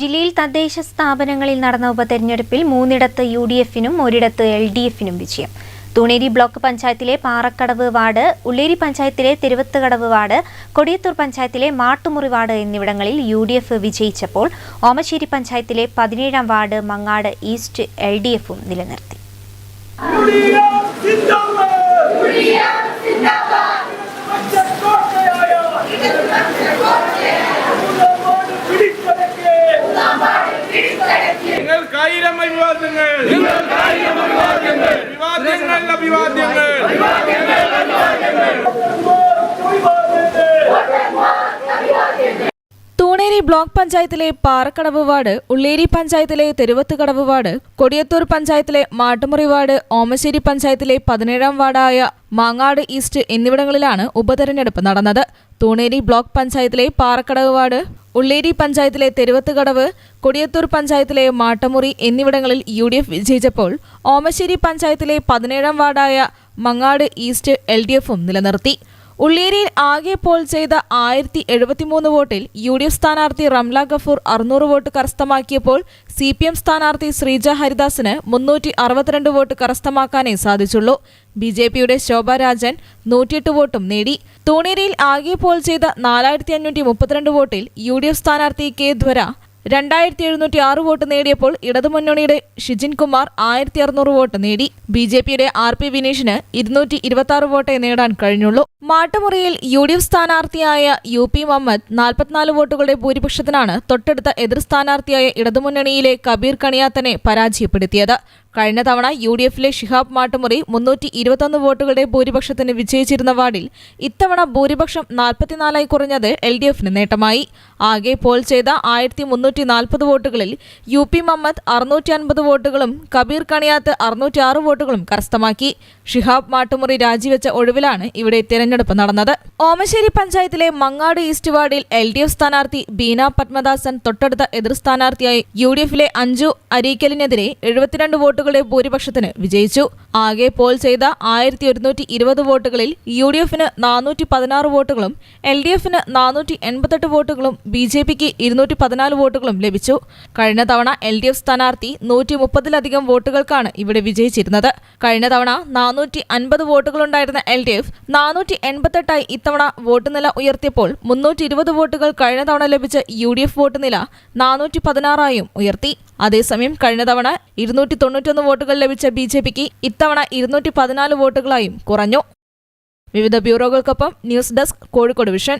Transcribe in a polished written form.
ജില്ലയിൽ തദ്ദേശ സ്ഥാപനങ്ങളിൽ നടന്ന ഉപതെരഞ്ഞെടുപ്പിൽ 3ഇടത്ത് UDF-നും 1ഇടത്ത് LDF-നും വിജയം. തൂണേരി ബ്ലോക്ക് പഞ്ചായത്തിലെ പാറക്കടവ് വാർഡ്, ഉള്ളേരി പഞ്ചായത്തിലെ തിരുവത്തുകടവ് വാർഡ്, കൊടിയത്തൂർ പഞ്ചായത്തിലെ മാട്ടുമുറി വാർഡ് എന്നിവിടങ്ങളിൽ UDF വിജയിച്ചപ്പോൾ ഓമശ്ശേരി പഞ്ചായത്തിലെ 17ാം വാർഡ് മങ്ങാട് ഈസ്റ്റ് LDF-ഉം നിലനിർത്തി. തൂണേരി ബ്ലോക്ക് പഞ്ചായത്തിലെ പാറക്കടവ് വാർഡ്, ഉള്ളേരി പഞ്ചായത്തിലെ തിരുവത്തുകടവ് വാർഡ്, കൊടിയത്തൂർ പഞ്ചായത്തിലെ മാട്ടുമുറി വാർഡ്, ഓമശ്ശേരി പഞ്ചായത്തിലെ 17ാം വാർഡായ മാങ്ങാട് ഈസ്റ്റ് എന്നിവിടങ്ങളിലാണ് ഉപതെരഞ്ഞെടുപ്പ് നടന്നത്. തൂണേരി ബ്ലോക്ക് പഞ്ചായത്തിലെ പാറക്കടവ് വാർഡ്, ഉള്ളേരി പഞ്ചായത്തിലെ തിരുവത്തുകടവ്, കൊടിയത്തൂർ പഞ്ചായത്തിലെ മാട്ടുമുറി എന്നിവിടങ്ങളിൽ UDF വിജയിച്ചപ്പോൾ ഓമശ്ശേരി പഞ്ചായത്തിലെ 17ാം വാർഡായ മങ്ങാട് ഈസ്റ്റ് LDF-ഉം നിലനിർത്തി. ഉള്ളേരിയിൽ ആകെ പോൾ ചെയ്ത 1073 വോട്ടിൽ UDF സ്ഥാനാർത്ഥി റംല ഗഫൂർ 600 വോട്ട് കരസ്ഥമാക്കിയപ്പോൾ CPM സ്ഥാനാർത്ഥി ശ്രീജ ഹരിദാസിന് 362 വോട്ട് കരസ്ഥമാക്കാനേ സാധിച്ചുള്ളൂ. BJP-യുടെ ശോഭ രാജൻ 108 വോട്ടും നേടി. തൂണേരിയിൽ ആകെ പോൾ ചെയ്ത 4532 വോട്ടിൽ UDF സ്ഥാനാർത്ഥി K ധ്വര 2706 വോട്ട് നേടിയപ്പോൾ ഇടതുമുന്നണിയുടെ ഷിജിൻ കുമാർ 1600 വോട്ട് നേടി. BJP-യുടെ RP വിനീഷിന് 226 വോട്ടേ നേടാൻ കഴിഞ്ഞുള്ളൂ. മാട്ടുമുറിയിൽ UDF സ്ഥാനാർത്ഥിയായ UP മുഹമ്മദ് 44 വോട്ടുകളുടെ ഭൂരിപക്ഷത്തിനാണ് തൊട്ടടുത്ത എതിർ സ്ഥാനാർത്ഥിയായ ഇടതുമുന്നണിയിലെ കബീർ കണിയാത്തനെ പരാജയപ്പെടുത്തിയത്. കഴിഞ്ഞ തവണ UDF-ലെ ഷിഹാബ് മാട്ടുമുറി 321 വോട്ടുകളുടെ ഭൂരിപക്ഷത്തിന് വിജയിച്ചിരുന്ന വാർഡിൽ ഇത്തവണ ഭൂരിപക്ഷം 44ആയി കുറഞ്ഞത് LDF-ന് നേട്ടമായി. ആകെ പോൾ ചെയ്ത 1340 വോട്ടുകളിൽ UP മുഹമ്മദ് 650 വോട്ടുകളും കബീർ കണിയാത്ത് 606 വോട്ടുകളും കരസ്ഥമാക്കി. ഷിഹാബ് മാട്ടുമുറി രാജിവെച്ച ഒഴിവിലാണ് ഇവിടെ തിരഞ്ഞെടുപ്പ് നടന്നത്. ഓമശ്ശേരി പഞ്ചായത്തിലെ മങ്ങാട് ഈസ്റ്റ് വാർഡിൽ LDF സ്ഥാനാർത്ഥി ബീന പത്മദാസൻ തൊട്ടടുത്ത എതിർ സ്ഥാനാർത്ഥിയായി UDF-ലെ അഞ്ജു അരീക്കലിനെതിരെ 72 വോട്ടുകളുടെ ഭൂരിപക്ഷത്തിന് വിജയിച്ചു. ആകെ പോൾ ചെയ്ത 1120 വോട്ടുകളിൽ UDF-ന് 416 വോട്ടുകളും LDF-ന് 488 വോട്ടുകളും BJP-ക്ക് 214 വോട്ടുകളും ലഭിച്ചു. കഴിഞ്ഞ തവണ LDF സ്ഥാനാർത്ഥി 130-ലധികം വോട്ടുകൾക്കാണ് ഇവിടെ വിജയിച്ചിരുന്നത്. കഴിഞ്ഞ തവണ 450 വോട്ടുകളുണ്ടായിരുന്ന LDF 488ആയി ഇത്തവണ വോട്ട് നില ഉയർത്തിയപ്പോൾ 320 വോട്ടുകൾ കഴിഞ്ഞ തവണ ലഭിച്ച UDF വോട്ട് നില 416ആയും ഉയർത്തി. അതേസമയം കഴിഞ്ഞ തവണ 291 വോട്ടുകൾ ലഭിച്ച BJP-ക്ക് ഇത്തവണ 214 വോട്ടുകളായും കുറഞ്ഞു. വിവിധ ബ്യൂറോകൾക്കൊപ്പം ന്യൂസ് ഡെസ്ക്, കോഴിക്കോട് വിഷൻ.